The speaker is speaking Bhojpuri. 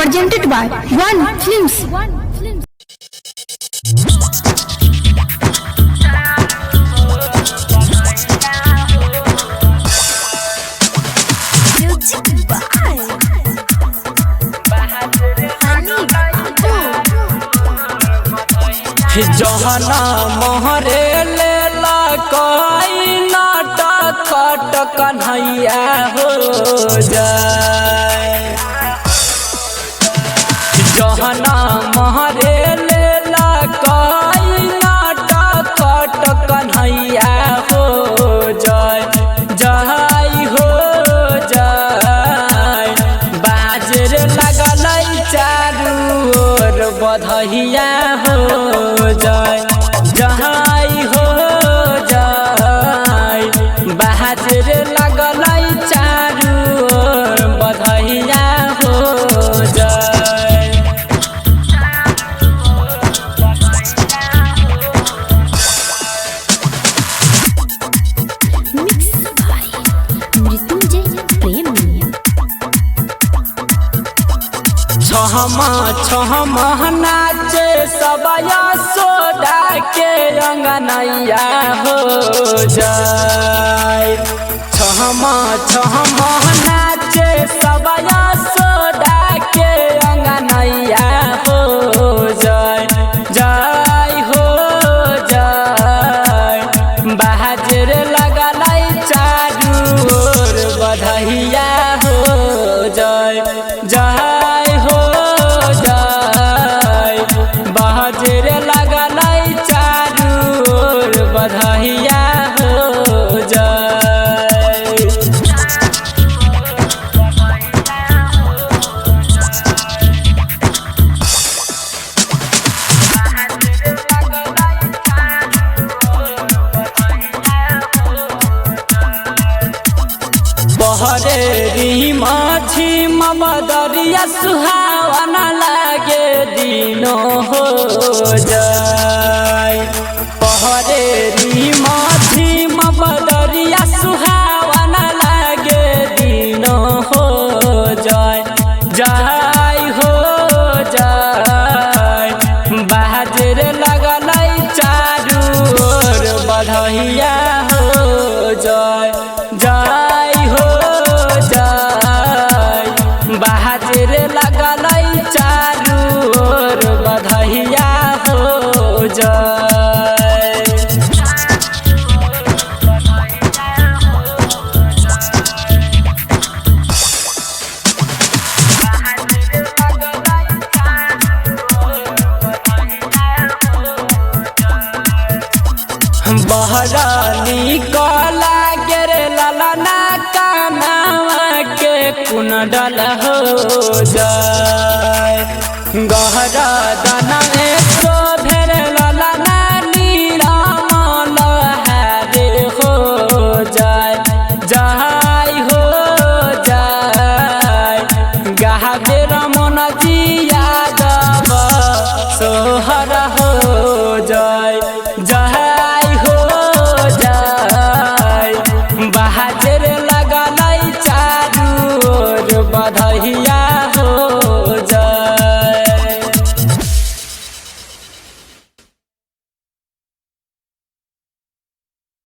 presented by One Films. जहना मोहरे ले ला कोई नाटक खट कन्हैया हो जाए। जहना मोहरे ले ला कोई नाटक खट कन्हैया हो जाए। जहाई हो जाए बाजर लगल चारू ओर बधैया हो जाए। जहाई हो जाए बाजर लगल चारू ओर बधैया हो जाए। छहमा नाचे सबया सोडा के अंगनैया हो जाए। छहमा नाचे सबया सोडा के अंगनैया हो जाए। जाय हो जाए बाजर लगल चारू ओर बधैया हो जाए। जाय हो जाए बाजर लगल चारू ओर बधैया हो जाए। बहरे माझी मदरिया सुहावना लागे दिनो हो जाए। बहरे माझी मदरिया सुहावना लागे दिनो हो जाए। जाय हो जाए बाजर लगल चारू ओर बधैया हो जाए। जाय हो जाए बाजर लगल चारू ओर बधैया हो जाए। बहरानी कला गिर ललना कानावा के कुंडल हो जाए। गहरा दाना एक भेर ललना नीरामल हारे हो जाए। जाय हो जाए गाहे रमन जी यादव सोहर हो जाए। जाय हो जाए बाहर